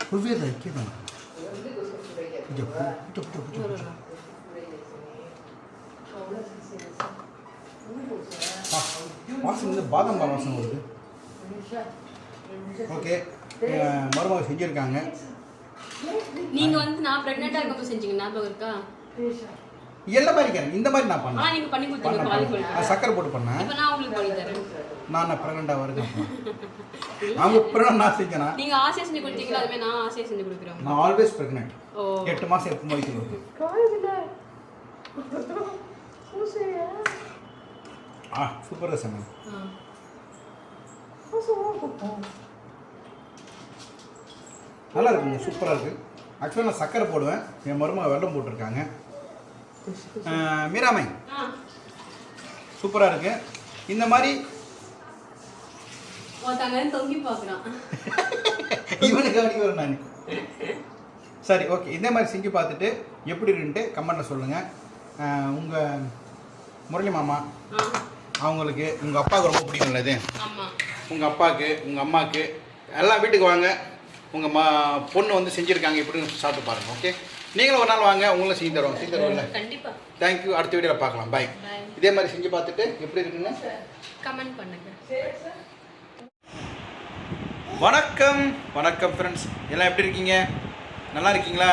불비에다 이렇게 놔. 이제 붙여. வாசம் வந்து பாதாம் பால் வாசம் வருது. ஓகே, மருமக செஞ்சுருக்காங்க. நீங்கள் வந்து நான் ப்ரெக்னெண்ட்டாக இருக்கப்போ செஞ்சீங்க, ஞாபகம் இருக்கா? எல்லா மாதிரி கேட்குறேன், இந்த மாதிரி நான் பண்ணேன். நீங்கள் பண்ணி கொடுத்தீங்க, சக்கரை போட்டு பண்ணேன். இப்போ நான் உங்களுக்கு பண்ணி தரேன். நான் ப்ரெக்னெண்ட்டாக இருக்கேன். அவங்க ப்ரெக்னென்ட் நான் செஞ்சேனா? நீங்கள் ஆசையாக செஞ்சு கொடுத்தீங்களா? அதுமாதிரி நான் ஆசையாக செஞ்சு கொடுக்குறேன். நான் ஆல்வேஸ் ப்ரெக்னென்ட். 8 மாதம் எப்போ முடிக்கணும்? சூப்பராக சொன்னேன். நல்லா இருக்குங்க, சூப்பராக இருக்குது. ஆக்சுவலாக நான் சக்கரை போடுவேன், என் மருமக வெல்லம் போட்டிருக்காங்க. மீராமை சூப்பராக இருக்குது. இந்த மாதிரி தொங்கி பார்க்குறான் இவனுக்கு அடி வரும் நான். சரி, ஓகே, இதே மாதிரி செஞ்சு பார்த்துட்டு எப்படி இருக்குன்ட்டு கமெண்ட்டில் சொல்லுங்கள். உங்கள் முரளி மாமா அவங்களுக்கு உங்கள் அப்பாவுக்கு ரொம்ப பிடிக்கும்ல இது? உங்கள் அப்பாவுக்கு, உங்கள் அம்மாவுக்கு எல்லாம் வீட்டுக்கு வாங்க. உங்கள் பொண்ணு வந்து செஞ்சுருக்காங்க, எப்படின்னு சாப்பிட்டு பாருங்கள். ஓகே, நீங்களும் ஒரு நாள் வாங்க, உங்களும் செஞ்சு தருவோம். கண்டிப்பாக. தேங்க்யூ. அடுத்த வீடியோவில் பார்க்கலாம். பாய். இதே மாதிரி செஞ்சு பார்த்துட்டு எப்படி இருக்குன்னு கமெண்ட் பண்ணுங்க. வணக்கம் வணக்கம் ஃப்ரெண்ட்ஸ், எல்லாம் எப்படி இருக்கீங்க? நல்லா இருக்கீங்களா?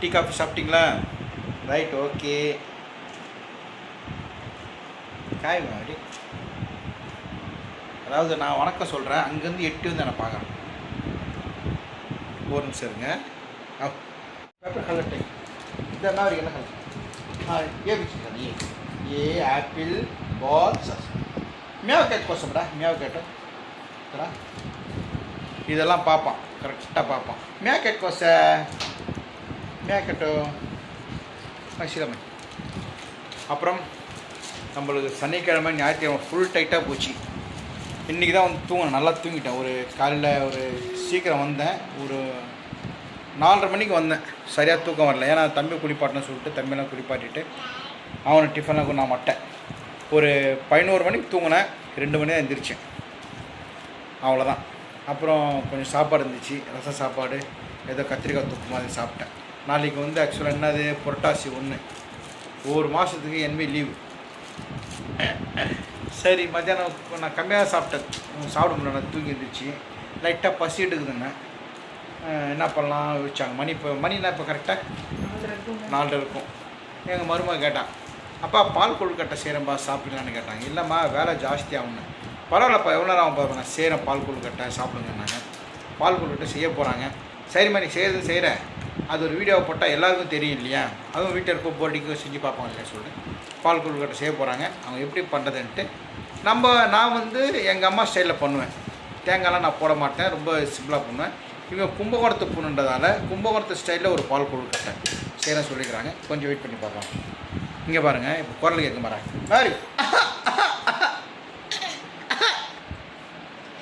டீ காஃபி சாப்பிட்டீங்களா? Right, okay. காய் மாதிரி அதாவது நான் வணக்கம் சொல்கிறேன், அங்கேருந்து எட்டி வந்து என்னை பார்க்குறேன். ஒரு நிமிஷம் இருங்க. பேப்பர் கலர் டைம் இந்த மாதிரி என்ன கலர்? ஏ பிடிச்சிருக்கா? ஏ ஆப்பிள் பால் சாஸ் மேவ் கேட் கோசம்டா. மேவ் கேட்டோ இதெல்லாம் பார்ப்பான், கரெக்டாக பார்ப்பான். மேவ் கேட் கோச மேவ் கேட்டோ சீரமை. அப்புறம் நம்மளுக்கு சனிக்கிழமை ஞாயிற்றுக்கிழமை ஃபுல் டைட்டாக போச்சு. இன்றைக்கி தான் வந்து தூங்கினேன், நல்லா தூங்கிட்டேன். ஒரு காலையில் ஒரு சீக்கிரம் வந்தேன், ஒரு 4:30 மணிக்கு வந்தேன். சரியாக தூக்கம் வரல, ஏன்னா தம்பி குளிப்பாட்டணும்னு சொல்லிட்டு தம்பியெல்லாம் குளிப்பாட்டிட்டு அவனை டிஃபன்லாம் நான் மட்டேன். ஒரு 11 மணிக்கு தூங்கினேன், 2 மணி தான் எந்திரிச்சேன். அவ்வளோதான். அப்புறம் கொஞ்சம் சாப்பாடு இருந்துச்சு, ரசம் சாப்பாடு, ஏதோ கத்திரிக்காய் தொக்கு மாதிரி சாப்பிட்டேன். நாளைக்கு வந்து ஆக்சுவலாக என்னது புரட்டாசி 1, ஒரு மாதத்துக்கு என்மே லீவு. சரி, மத்தியானம் நான் கம்மியாக சாப்பிட்டேன், சாப்பிட முடியல, நான் தூங்கி இருந்துச்சு. லைட்டாக பசி எடுக்குதுங்க. என்ன பண்ணலாம் வச்சாங்க. மணினா இப்போ கரெக்டாக 4 இருக்கும். எங்கள் மருமக கேட்டான், அப்பா பால் கொழுக்கட்டை செய்கிறேன்ப்பா, சாப்பிடலான்னு கேட்டாங்க. இல்லைம்மா வேலை ஜாஸ்தியாகுன்னு. பரவாயில்லப்பா, எவ்வளோ நேரம் ஆகும் பாருங்க, நான் செய்கிறேன் பால் கொழுக்கட்டை சாப்பிடுங்கன்னாங்க. பால் கொழுக்கட்டை செய்ய போகிறாங்க. சரிம்மா நீ செய்கிறேன், அது ஒரு வீடியோவை போட்டால் எல்லாருக்கும் தெரியும் இல்லையா? அதுவும் வீட்டில் இருப்போ போட்டிக்கு செஞ்சு பார்ப்பாங்க இல்லையா சொல்லிட்டு பால் கொழுக்கட்டை செய்ய போகிறாங்க. அவங்க எப்படி பண்ணுறதுன்ட்டு நான் வந்து எங்கள் அம்மா ஸ்டைலில் பண்ணுவேன். தேங்காய்லாம் நான் போட மாட்டேன், ரொம்ப சிம்பிளாக பண்ணுவேன். இவங்க கும்பகோணத்து பொண்ணுன்றதால கும்பகோணத்து ஸ்டைலில் ஒரு பால் கொழுக்கட்டை செய்கிறேன் சொல்லிக்கிறாங்க. கொஞ்சம் வெயிட் பண்ணி பார்க்கலாம். இங்கே பாருங்கள், இப்போ குரல் கேட்க மாறாங்க. மேரி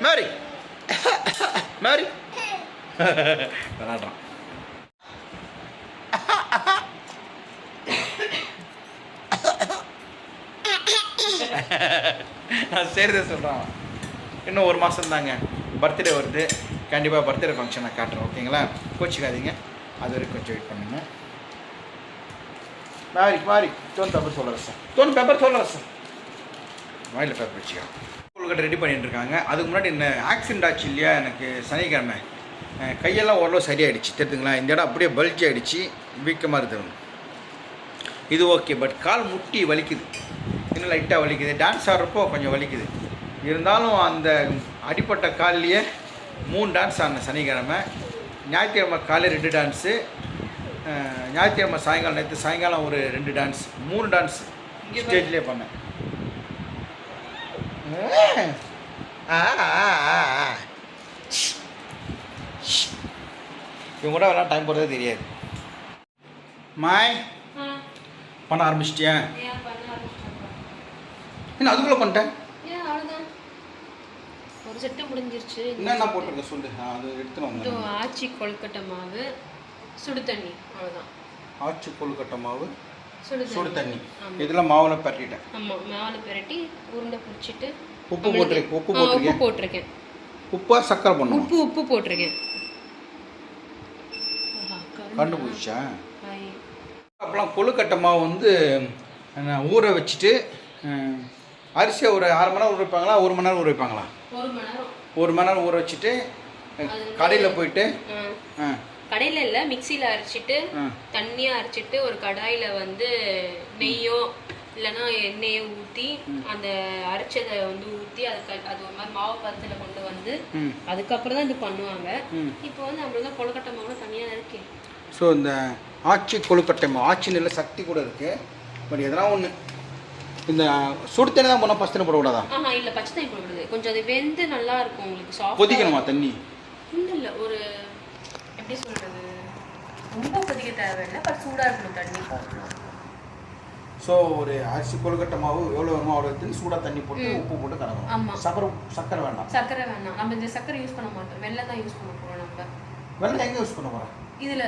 மேரி மேரி விளாட்றான். நான் செய்கிறத சொல்கிறான். இன்னும் ஒரு மாதம் தாங்க, பர்த்டே வருது. கண்டிப்பாக பர்த்டே ஃபங்க்ஷன் நான் காட்டுறேன், ஓகேங்களா? கோச்சிக்காதீங்க, அது வரைக்கும் கொஞ்சம் வெயிட் பண்ணுங்க. மாறி தோன் பேப்பர் சொல்லுறேன் சார் வாயில் பேப்பர் வச்சுக்கலாம். கொழுக்கட்டை ரெடி பண்ணிட்டு இருக்காங்க. அதுக்கு முன்னாடி என்ன ஆக்சிடென்ட் ஆச்சு இல்லையா எனக்கு சனிக்கிழமை? கையெல்லாம் ஓரளவு சரியாயிடுச்சு, தெரியுதுங்களா? இந்த இடம் அப்படியே பல்ஜி ஆகிடுச்சு, வீக்கமாக இருக்குது. இது ஓகே, பட் கால் முட்டி வலிக்குது, இன்னும் லைட்டாக வலிக்குது. டான்ஸ் ஆடுறப்போ கொஞ்சம் வலிக்குது. இருந்தாலும் அந்த அடிப்பட்ட கால்லையே 3 டான்ஸ் ஆடினேன் சனிக்கிழமை. ஞாயிற்றுக்கிழமை காலையில் 2 டான்ஸு, ஞாயிற்றுக்கிழமை சாயங்காலம், நேற்று சாயங்காலம் ஒரு 2 டான்ஸ், 3 டான்ஸ் ஸ்டேஜ்லேயே பண்ணேன். இவங்க கூட எல்லாம் டைம் போகிறதே தெரியாது. மாய் பண்ண ஆரம்பிச்சிட்டியா? என்ன அதுக்குள்ளே பண்ணிட்டேன்? ஒரு செட்டு முடிஞ்சிருச்சு. என்ன போட்டிருக்க சொல்லு, அது எடுத்துன்னு வந்து. ஆச்சி கொழுக்கட்டை மாவு, சுடு தண்ணி, அவ்வளோதான். ஆச்சி கொழுக்கட்டை மாவு, சுடு தண்ணி, இதெல்லாம் மாவில் பரட்டிட்டேன். ஆமாம், மாவில் பரட்டி உருண்டை பிடிச்சிட்டு உப்பு போட்டிருக்கேன். உப்பு போட்டிருக்கேன். உப்பா சக்கரை போடணும்? உப்பு போட்டிருக்கேன். கண்டுபிடிச்சா அப்போலாம் கொழுக்கட்டை மாவு வந்து ஊற வச்சுட்டு அரிசியை ஒரு 1/2 மணி நேரம் ஊற வைப்பாங்களா 1 மணி நேரம் ஊற வைப்பாங்களா 1 மணி நேரம் ஊற வச்சுட்டு கடையில் போயிட்டு கடையில் இல்லை மிக்சியில் அரைச்சிட்டு தண்ணியாக அரைச்சிட்டு ஒரு கடாயில் வந்து நெய்யோ இல்லைன்னா எண்ணெயை ஊற்றி அந்த அரைச்சதை வந்து ஊற்றி அது ஒரு மாதிரி மாவு பதத்தில் கொண்டு வந்து அதுக்கப்புறம் தான் இது பண்ணுவாங்க. இப்போ வந்து நம்மளதான் கொழுக்கட்டை மாவு தனியாக இருக்கு. ஸோ இந்த ஆச்சி கொழுக்கட்டை மாவு ஆச்சி நல்ல சக்தி கூட இருக்குது. பட் எதனா ஒன்று இந்த சுடு தண்ணி தான் போனால் பச்சை தண்ணி போடக்கூடாதா? இல்லை பச்சை தண்ணி போடக்கூடாது. கொஞ்சம் அது வெந்து நல்லா இருக்கும் உங்களுக்கு. சாஃப்ட் கொதிக்கணுமா தண்ணி? இல்லை ஒரு எப்படி சொல்கிறது ரொம்ப கொதிக்க தேவையில்லை பட் சூடாக இருக்கணும் தண்ணி. ஸோ ஒரு அரிசி கொழுக்கட்டை மாவு எவ்வளோ வேணுமோ அவ்வளோ எடுத்து சூடாக தண்ணி போட்டு உப்பு போட்டு கலக்கணும். ஆமாம். சக்கரை வேண்டாம். சக்கரை வேண்டாம். நம்ம இந்த சக்கரை யூஸ் பண்ண மாட்டோம். வெல்லம் தான் யூஸ் பண்ண போகிறோம். நம்ம வெல்லம் எங்கே யூஸ் பண்ண போகிறோம்? இதில்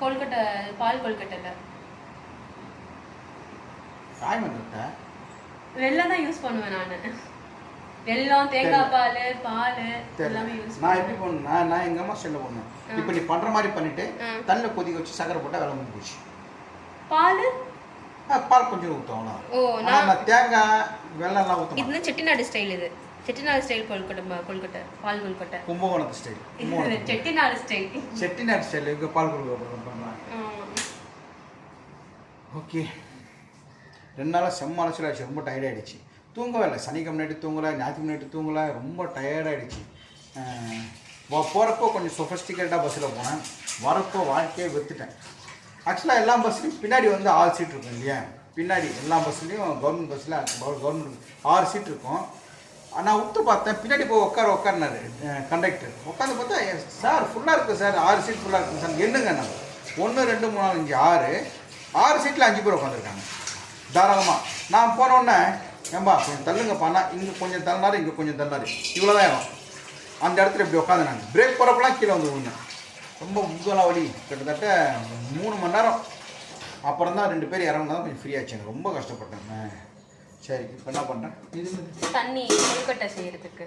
கொழுக்கட்டை பால் கொழுக்கட்டையில் வெல்லம் தான் யூஸ் பண்ணுவேன் நான். வெல்லம் தேங்காய் பால் எல்லாமே யூஸ் நான் எப்படி பண்ணேன்? நான் எங்கள் அம்மா ஸ்டைலில் பண்ணேன். இப்போ நீ பண்ணுற மாதிரி பண்ணிவிட்டு தண்ணியில் கொதிக்க வச்சு சக்கரை போட்டால் வெல்லம் முடிஞ்சு போச்சு. பால் கொஞ்சம் ஊற்றும். நான் தேங்காய் வெள்ளம்லாம் ஊற்றும். இது செட்டிநாடு ஸ்டைல். இது செட்டிநாடு ஸ்டைல் கொழுக்கட்டை பால் கொழுக்கட்டை. கும்பகோணத்து style. Chettinad style. Chettinad style இங்கே பால் கொழுக்கட்டை பண்ணுறாங்க. ஓகே 2 நாளாக செம்ம அலசல் ஆயிடுச்சு. ரொம்ப டயர்டாகிடுச்சு. தூங்கவே இல்லை. சனிக்கிழமை நைட்டு தூங்கலை, ஞாயிற்றுக்கிழமை நைட்டு தூங்கலை. ரொம்ப டயர்டாகிடுச்சு. போகிறப்போ கொஞ்சம் சொஃபஸ்டிகேட்டாக பஸ்ஸில் போனேன். வரப்போ வாழ்க்கையை வெறுத்துட்டேன். ஆக்சுவலாக எல்லா பஸ்லையும் பின்னாடி வந்து 6 சீட் இருக்கும் இல்லையா? பின்னாடி எல்லா பஸ்லேயும் கவர்மெண்ட் பஸ்ஸில் கவர்மெண்ட் 6 சீட் இருக்கும். நான் உத்து பார்த்தேன். பின்னாடி போய் உட்காருனாரு கண்டக்டர். உட்காந்து பார்த்தா சார் ஃபுல்லாக இருக்குது சார், 6 சீட் ஃபுல்லாக இருக்குது சார். என்னங்க நான் 1 2 3 4 5 6 சீட்டில் 5 பேர் உட்காந்துருக்காங்க தாராளமாக. நான் போனோடனே ஏம்பா கொஞ்சம் தள்ளுங்கப்பாண்ணா, இங்கே கொஞ்சம் தள்ளினாரு இங்கே கொஞ்சம் தள்ளினாரு, இவ்வளோதான் ஆகும். அந்த இடத்துல இப்படி உட்காந்து நான் பிரேக் போகிறப்பெல்லாம் கீழே வந்து விழுந்தேன். ரொம்ப முகலாம் வலி. கிட்டத்தட்ட 3 மணி நேரம். அப்புறம் தான் 2 பேர் இறங்கினா தான் கொஞ்சம் ஃப்ரீ ஆச்சு. எனக்கு ரொம்ப கஷ்டப்பட்டேன். சரி இப்போ என்ன பண்ணுறேன்? இது தண்ணி கொழுக்கட்டை செய்யறதுக்கு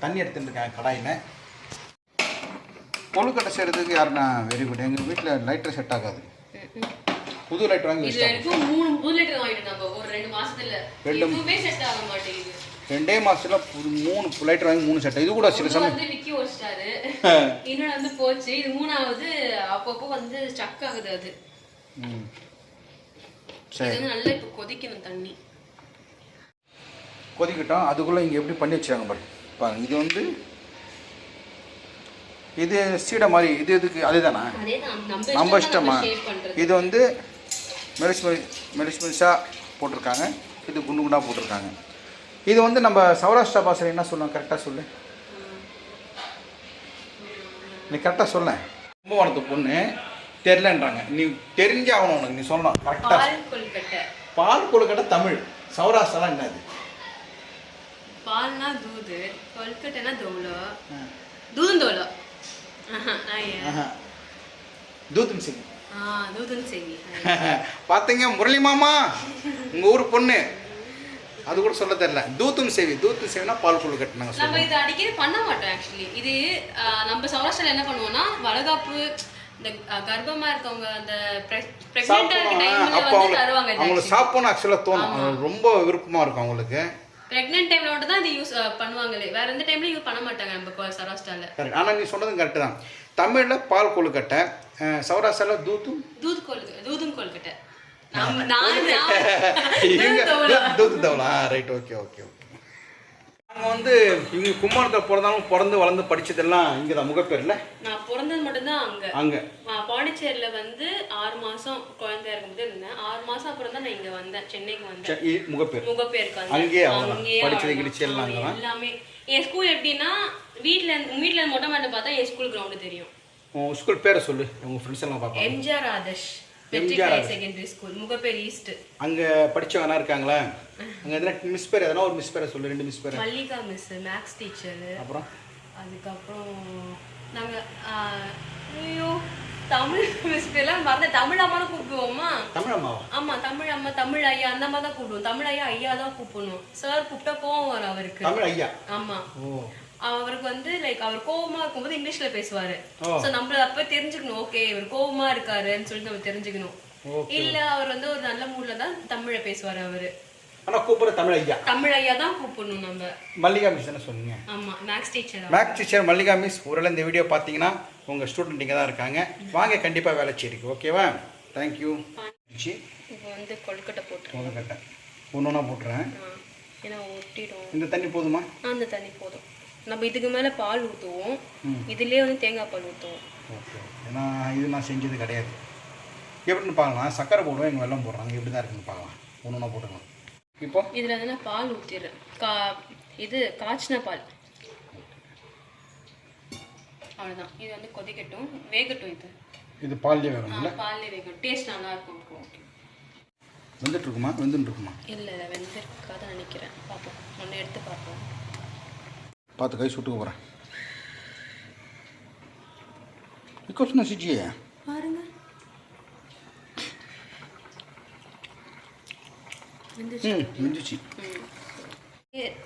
தண்ணி எடுத்துருக்கேன் கடாயில். கொழுக்கட்டை செய்கிறதுக்கு யாருன்னா வெரி குட். எங்கள் வீட்டில் லைட்டர் செட் ஆகாது. புது லைட்டர் வாங்கி வச்சுட்டோம். 3 புது லைட்டர் வாங்கிட்டு நம்ம ஒரு 2 மாசத்துல எதுவுமே செட் ஆக மாட்டேங்குது. 2 மாசத்துல 3 லைட்டர் வாங்கி 3 செட். இது கூட சில சமயம் வந்து விக்கி வச்சிட்டாரு. இன்னொரு வந்து போச்சு. இது 3வது அப்பப்போ வந்து ஸ்டக் ஆகுது. அது சரி நல்லா இப்போ கொதிக்கணும். தண்ணி கொதிக்கட்டும். அதுக்குள்ளே இங்கே எப்படி பண்ணி வச்சுருக்காங்க பாருங்க. இது வந்து இது சீடை மாதிரி. இது இதுக்கு அதே தானே? நம்ம இஷ்டமா? இது வந்து மெலிசாக போட்டிருக்காங்க. இது குண்டு குண்டாக போட்டிருக்காங்க. இது வந்து நம்ம சௌராஷ்டிரா பாஷையில் என்ன சொல்லுவோம்? கரெக்டாக சொல்லு. நீ கரெக்டாக சொல்ல. கும்பகோணத்து பொண்ணு தெரிலன்றாங்க. நீ தெரிஞ்சே ஆகணும். உனக்கு நீ சொல்லணும் கரெக்டாக. பால் கொழுக்கட்டை தமிழ். சௌராஷ்டிரா என்னது? பால்னா தூது, கொழுக்கட்டைனா தோலோ. தூதுந்தோலோ. தூத்தும் சிங். தூதும் சிங். பார்த்தீங்க முரளி மாமா உங்கள் ஊர் பொண்ணு அது கூட சொல்ல தெரியல. தூத்தும் சேவி. தூத்தும் சேவினா பால் கொழுக்கட்டை. நாங்கள் நம்ம இது அடிக்கடி பண்ண மாட்டோம். ஆக்சுவலி இது நம்ம சௌராஷ்டிரால என்ன பண்ணுவோம்னா வளகாப்பு இந்த கர்ப்பமா இருக்கவங்க அந்த பிரெக்னன்ட்டா இருக்க டைம்ல வந்து தருவாங்க. அவங்களுக்கு சாப்பிடணும் ஆக்சுவலாக தோணும். ரொம்ப விருப்பமாக இருக்கும் அவங்களுக்கு. பிரெக்னன்ட் டைம்ல மட்டும் தான் இது யூஸ் பண்ணுவாங்களே. வேற எந்த டைம்ல யூஸ் பண்ண மாட்டாங்க நம்ம சௌராஷ்டிரால. கரெக்ட். ஆனால் நீ சொன்னதும் கரெக்டு தான். தமிழில் பால் கொழுக்கட்டை, சௌராஷ்டிராவில் தூத்தும் கொழுக்கட்டை. தூத்து தவளா. ரைட். Okay okay okay. நாங்கள் வந்து இங்கே கும்பகோணத்தில் பிறந்தாலும் பிறந்து வளர்ந்து படித்ததெல்லாம் இங்கே தான். முகப்பேரில் நான் பிறந்தது மட்டும்தான் அங்கே. பாண்டிச்சேரியில் வந்து 6 மாதம் குழந்தையா இருக்கும்போது இருந்தேன். 6 மாதம் அப்புறம் தான் நான் இங்கே வந்தேன். சென்னைக்கு வந்தேன். முகப்பேருக்கு வந்து அங்கேயே படிச்சது கிடிச்சு எல்லாமே. என் ஸ்கூல் எப்படின்னா வீட்டில் மொட்டை மாட்டை பார்த்தா என் ஸ்கூல் கிரவுண்டு தெரியும். உங்கள் ஸ்கூல் பேரை சொல்லு. உங்கள் ஃப்ரெண்ட்ஸ் எல்லாம் பார்ப்போம். MGR Adarsh secondary school Mogappair east. அங்கே படிச்சவங்க இருக்காங்களா? அங்கே எதனா மிஸ் பேர் எதனா ஒரு மிஸ் பேரை சொல்லு. 2 மிஸ் பேர். Mallika miss maths teacher. அப்புறம் அதுக்கப்புறம் நாங்கள் ஐயோ தமிழ் மிஸ் பேர்லாம் மறந்த. தமிழ் அம்மாவும் கூப்பிடுவோமா? தமிழ் அம்மாவா? ஆமாம் தமிழ் அம்மா தமிழ் ஐயா அந்த மாதிரி தான் கூப்பிடுவோம். தமிழ் ஐயா தான் கூப்பிடணும். சார் கூப்பிட்டா கோவம் வரும் அவருக்கு. தமிழ் ஐயா. ஆமாம். அவருக்கு வந்து லைக் அவர் கோவமா இருக்கும்போது இங்கிலீஷ்ல பேசுவாரு. சோ நம்ம அப்ப தெரிஞ்சுக்கணும், ஓகே இவர் கோவமா இருக்காருன்னு சொல்லிட்டு நம்ம தெரிஞ்சுக்கணும். இல்ல அவர் வந்து ஒரு நல்ல மூட்ல தான் தமிழ பேசுவாரு அவரு. ஆனா கூப்பிடுற தமிழ் ஐயா தான் கூப்பிடணும் நம்ம. மல்லிகா மிஸ் தானே சொன்னீங்க? ஆமா, மேக்ஸ் டீச்சர் மல்லிகா மிஸ். ஒருவேளை இந்த வீடியோ பார்த்தீங்கன்னா உங்கள் ஸ்டூடெண்ட் இங்கே தான் இருக்காங்க, வாங்க கண்டிப்பாக வேலைச்சேரிக்கு. ஓகேவா? தேங்க்யூ. இப்போ வந்து கொழுக்கட்டை கொழுக்கட்டை ஒன்றா போட்டுறேன். ஏன்னா ஒட்டிடும். இந்த தண்ணி போதுமா? அந்த தண்ணி போதும். நம்ம இதுக்கு மேலே பால் ஊற்றுவோம், இதுலேயே வந்து தேங்காய் பால் ஊற்றுவோம். ஓகே, ஏன்னா இது நான் செஞ்சது கிடையாது. எப்படின்னு பார்க்கலாம். சக்கரை போடுவோம், எங்கள் வெல்லம் போடுறாங்க, எப்படி தான் இருக்குன்னு பார்க்கலாம். ஒன்றா போட்டுக்கலாம். இப்போ இதில் வந்து நான் பால் ஊற்றிடுறேன். இது காய்ச்சின பால். அவ்வளோதான். இது வந்து கொதிக்கட்டும், வேகட்டும். இது பால்லே வேகணும்ல? பால்லே வேகணும், டேஸ்ட் நல்லா இருக்கும். ஓகே, வெந்துட்டு இருக்குமா? இல்லை வெந்திருக்காத நினைக்கிறேன். பார்ப்போம், ஒன்று எடுத்து பார்ப்போம். பார்த்து கை சுட்டுக்க போகிறேன். இக்கோஸ் சிஜியே பாருங்க, வெந்துச்சு.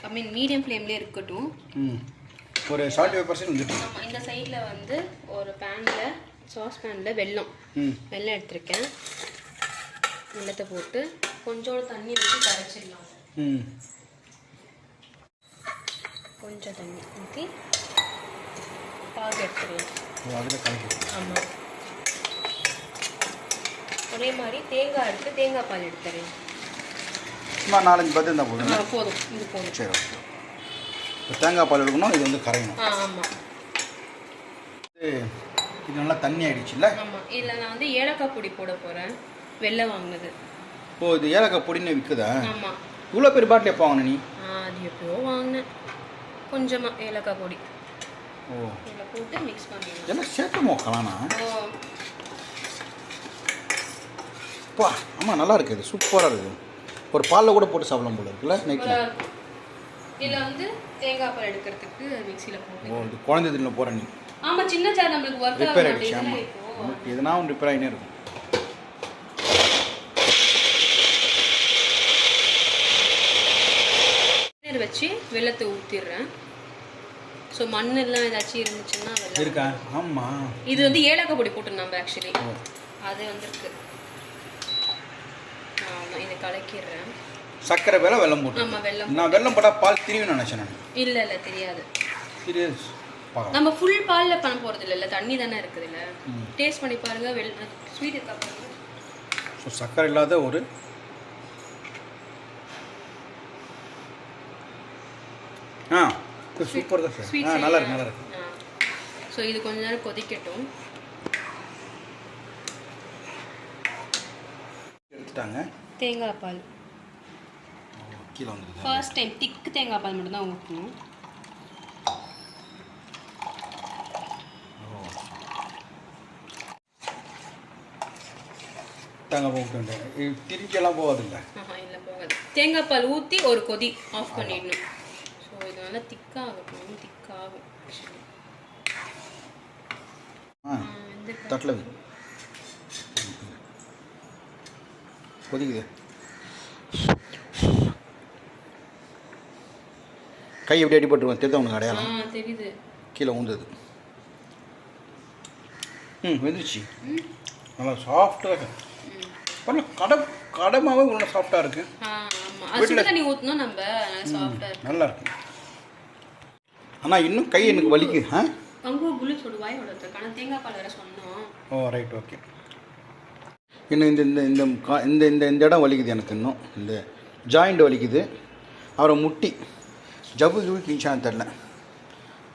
ஐ மீன் மீடியம் ஃப்ளேம்லேயே இருக்கட்டும். ஒரு 75% வந்துட்டு. ஆமாம், இந்த சைடில் வந்து ஒரு பேனில், சாஸ் பேனில் வெல்லம் எடுத்துருக்கேன். வெல்லத்தை போட்டு கொஞ்சோட தண்ணி ஊற்றி கரைச்சிடலாம். கொஞ்சம் தண்ணி ஊற்றி பாகு எடுத்துடலாம். அதில் கலக்கி. ஆமாம், ஒரே மாதிரி தேங்காய் எடுத்து தேங்காய் பால் எடுத்துறேன். சும்மா 4-5 பத்து இருந்தால் போதும். போதும், இது போதும். சரி, ஓகே. தேங்காய் பால் எடுக்கணும், இது வந்து கரையணும். ஆமாம், இது நல்லா தண்ணி ஆகிடுச்சுல்ல? ஆமாம். இதில் நான் வந்து ஏலக்காய் பொடி போட போகிறேன், வெள்ளை வாங்கினது. ஓ, இது ஏலக்காய் பொடின்னு விற்குதா? ஆமாம். இவ்வளோ பெரிய பாட்டில் எப்போ வாங்கின நீ? அது எப்போ வாங்கினேன், கொஞ்சமாக ஏலக்காய் பொடி. ஓ, இதில் போட்டு மிக்ஸ் பண்ணிடலாம். எல்லாம் சேர்த்து மோக்கலாம்ண்ணா. ஓ, அப்பா, ஆமாம், நல்லா இருக்குது, சூப்பராக இருக்குது. ஒரு பாலில் கூட போட்டு சாப்பிடலாம் போல இருக்குல்ல நைட்டில். இதில் வந்து தேங்காய் பால் எடுக்கிறதுக்கு மிக்சியில் போட்டு. ஓ, இது குழந்தை இதில் போகிற நீ? ஆமாம், சின்ன சார் நம்மளுக்கு ஒர்க் ரிப்பேர் ஆகிடுச்சு. ஆமாம், நமக்கு எதுனா ஒன்று ரிப்பேர் ஆகினே இருக்கும். வச்சு வெள்ளத்தை ஊற்றிடுறேன். ஸோ மண்ணெல்லாம் ஏதாச்சும் இருந்துச்சுன்னா இருக்கா? ஆமாம், இது வந்து ஏலக்காய் பொடி போட்டு நம்ம ஆக்சுவலி அது வந்துருக்கு. இதை கலக்கிடுறேன். சக்கரை வேலை வெல்லம் போட்டு. ஆமாம், வெல்லம். நான் வெல்லம் போட்டால் பால் திரிவுன்னு நினச்சேன் நான். இல்லை தெரியாது. சீரியஸ்? நம்ம ஃபுல் பாலில் பண்ண போகிறது இல்லைல்ல, தண்ணி தானே இருக்குது. இல்லை, டேஸ்ட் பண்ணி பாருங்கள், ஸ்வீட் இருக்கா பாருங்க. ஸோ சக்கரை இல்லாத ஒரு சூப்பர் தான் சார். நல்லா இருக்கு. ஸோ இது கொஞ்ச நேரம் கொதிக்கட்டும். எடுத்துட்டாங்க. தேங்காய் பால் கீழே வந்து ஃபர்ஸ்ட் டைம் திக்கு தேங்காய் பால் மட்டும் தான் ஊற்றணும். தேங்காய் போட்டு திரிக்கெல்லாம் போகாதுல்ல? இல்லை, போகாது. தேங்காய் பால் ஊற்றி ஒரு கொதி ஆஃப் பண்ணிடணும். ஸோ இது நல்லா திக்காகும். தட்டில் கொதிக்குது. கை எப்படி அடிபட்டுருவோம் தெரியுது உனக்கு? அடையாளம் தெரியுது, கீழே ஊந்தது. வெந்துச்சு, நல்லா சாஃப்டாக. பரவாயில்ல, கடமாவே உள்ள சாஃப்டாக இருக்கு. நல்லா இருக்கு. ஆனால் இன்னும் கை எனக்கு வலிக்கு. ஓ, ரைட், ஓகே. இன்னும் இந்த இந்த இந்த இந்த இந்த இடம் வலிக்குது எனக்கு. இன்னும் இந்த ஜாயிண்ட் வலிக்குது. அப்புறம் முட்டி ஜவ்வு ஜவ்வு கிழிச்சான்னு தெரில.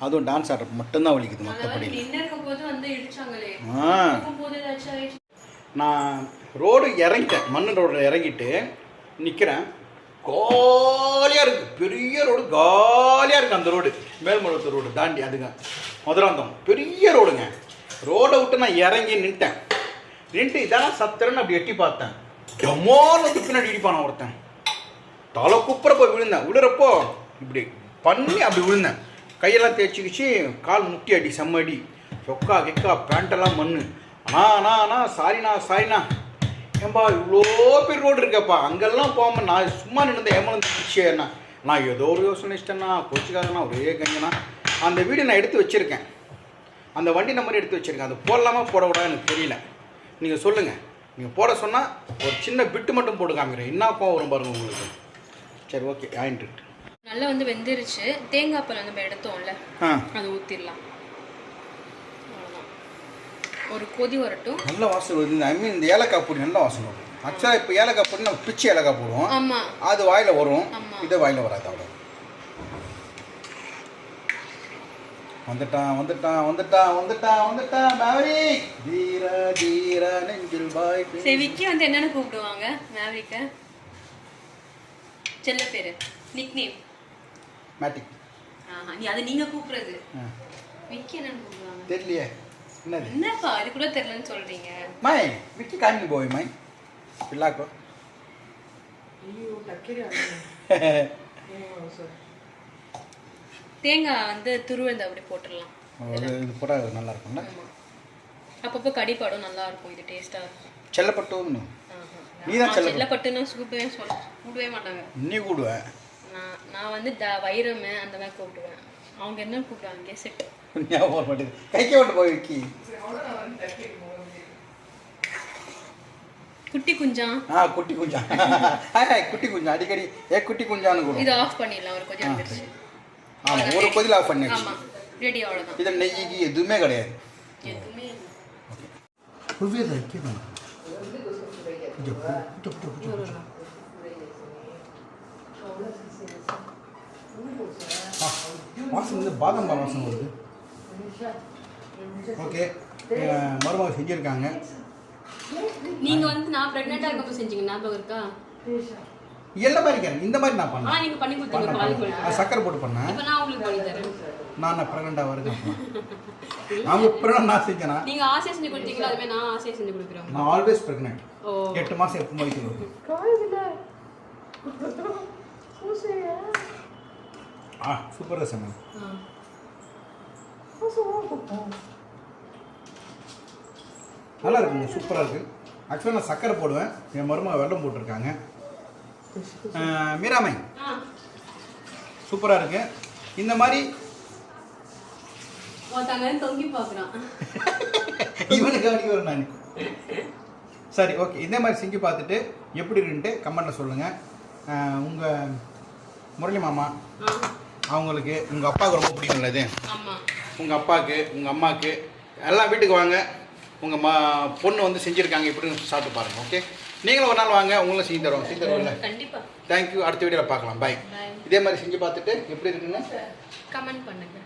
அதுவும் டான்ஸ் ஆடுறப்ப மட்டும்தான் வலிக்குது, மற்றபடி. நான் ரோடு இறங்கிட்டேன், மண் ரோடில் இறங்கிட்டு நிற்கிறேன். காலியாக இருக்குது, பெரிய ரோடு காலியாக இருக்குது. அந்த ரோடு மேல்மருவத்தூர் ரோடு தாண்டி அதுங்க மதுராந்தம் பெரிய ரோடுங்க. ரோடை விட்டு நான் இறங்கி நின்றுட்டு இதெல்லாம் சத்திரன்னு அப்படி எட்டி பார்த்தேன். டமால் வந்து பின்னாடி இடிப்பான ஒருத்தன். தலை குப்புற போய் விழுந்தேன். விழுறப்போ இப்படி பண்ணி அப்படி விழுந்தேன். கையெல்லாம் தேய்ச்சிக்கிச்சு, கால் முட்டி அடி, செம்ம அடி, சொக்கா கிக்கா, பேண்ட்டெல்லாம் மண். அண்ணா சாரிண்ணா ஏன்பா இவ்வளோ பெரிய ரோடு இருக்கப்பா, அங்கெல்லாம் போகாமல் நான் சும்மா நின்று ஏமாந்து பிடிச்சேண்ணா. நான் ஏதோ ஒரு யோசனை இஷ்டண்ணா, கோச்சிக்காதண்ணா, ஒரே கஞ்சனா அந்த வீடியோ நான் எடுத்து வச்சுருக்கேன், அந்த வண்டி நம்பர் எடுத்து வச்சுருக்கேன். அது போடலாமா போடக்கூடாது எனக்கு தெரியல. நீங்கள் சொல்லுங்கள். நீங்கள் போட சொன்னால் ஒரு சின்ன பிட்டு மட்டும் போட்டு காமிக்கிறேன். என்ன கோவம் வரும் பாருங்க உங்களுக்கு. சரி ஓகே ஆயிட்டு நல்லா வந்து வெந்துருச்சு. தேங்காய் பால் நம்ம எடுத்தோம்ல அதை ஊற்றிடலாம். ஒரு கொதி வரட்டும். நல்ல வாசனை வருது. ஐ மீன் இந்த ஏலக்காய் பொடி நல்ல வாசனை வரும். ஆக்சுவலாக இப்போ ஏலக்காய் பொடி நம்ம பிச்சு ஏலக்காய் போடுவோம். ஆமாம், அது வாயில் வரும், இதை வாயில் வராது. அவ்வளோ வந்துட்டான் வந்துட்டான் வந்துட்டான் வந்துட்டான் வந்துட்டான் மேவரிக். தீர தீர நெஞ்சில் பாய். சரி, விக்கி வந்து என்னென்னு கூப்பிடுவாங்க மேவரிக்க? செல்ல பேரு நிக் நேம் மேட்டிக். நீ அதை நீங்க கூப்பிடுறது. விக்கி என்னன்னு கூப்பிடுவாங்க தெரியலையே. என்னது என்னப்பா அது கூட தெரியலன்னு சொல்றீங்க? மை விக்கி காணி போய் மை பிள்ளாக்கோ. தேங்காய் வந்து துருவந்த அப்படி போட்டுடலாம். இது போட்டால் நல்லா இருக்கும்ல. அப்பப்போ கடிப்பாடும் நல்லா இருக்கும். இது டேஸ்டா இருக்கும். செல்லப்பட்டு நீ தான் செல்லப்பட்டுன்னா கூப்பிடவே கூப்பிடவே மாட்டாங்க. நீ கூடுவேன். நான் வந்து வைரமே அந்த மாதிரி கூப்பிடுவேன். அவங்க என்ன கூப்பிடுவாங்க கெசட். ஞாபகம் மாட்டேது. கைக்கே விட்டு போய் விக்கி. குட்டி குஞ்சா. குட்டி குஞ்சா. ஹாய் குட்டி குஞ்சா. அடிக்கடி குட்டி குஞ்சான்னு கூட. இது ஆஃப் பண்ணிடலாம். ஒரு கொதி வந்துருச்சு. ஆமாம், ஒரு கொதில் ஆஃப் பண்ணிடுச்சு. ஆமாம், ரெடி. அவ்வளோதான். இதில் நெய்க்கு எதுவுமே கிடையாது. எதுவுமே வாசம் வந்து பாதாம் வாசம் வருது. ஓகே, மருமக செஞ்சுருக்காங்க. நீங்க வந்து நான் பிரெக்னெண்டா இருக்கப்ப செஞ்சீங்க, ஞாபகம் இருக்கா? எல்லா மாதிரி கேட்குறேன். இந்த மாதிரி நான் பண்ணேன். நீங்க பண்ணி கொடுத்தீங்க பால். சக்கரை போட்டு பண்ணேன். இப்போ நான் உங்களுக்கு பண்ணி தரேன். நான் பிரெக்னெண்டாக இருக்கேன். அவங்க பிரெக்னென்ட் நான் செஞ்சேனா? நீங்க ஆசையா செஞ்சு கொடுத்தீங்களா? அதுவே நான் ஆசையா செஞ்சு கொடுக்குறேன். நான் ஆல்வேஸ் பிரெக்னென்ட். 8 மாசம் எப்போ முடிக்கிறது. சூப்பராக சொன்னேன். நல்லா இருக்குங்க, சூப்பராக இருக்குது. ஆக்சுவலாக நான் சக்கரை போடுவேன். என் மருமக வெல்லம் போட்டிருக்காங்க. மீராமை சூப்பராக இருக்கு. இந்த மாதிரி தொங்கி பார்க்குறான். இவனுக்கு அடி வரும் நான். சரி ஓகே, இதே மாதிரி செஞ்சு பார்த்துட்டு எப்படி இருக்குன்ட்டு கமெண்ட்டில் சொல்லுங்கள். உங்கள் முரளி மாமா அவங்களுக்கு உங்கள் அப்பாவுக்கு ரொம்ப பிடிக்கும்ல இது? உங்கள் அப்பாவுக்கு உங்கள் அம்மாவுக்கு எல்லாம் வீட்டுக்கு வாங்க. உங்கள் பொண்ணு வந்து செஞ்சுருக்காங்க, இப்படின்னு சாப்பிட்டு பாருங்கள். ஓகே, நீங்களும் ஒரு நாள் வாங்க, உங்களும் செஞ்சு தருவோம். கண்டிப்பாக. தேங்க்யூ. அடுத்த வீடியோவில் பார்க்கலாம். பாய். இதே மாதிரி செஞ்சு பார்த்துட்டு எப்படி இருக்குன்னு கமெண்ட் பண்ணுங்கள்.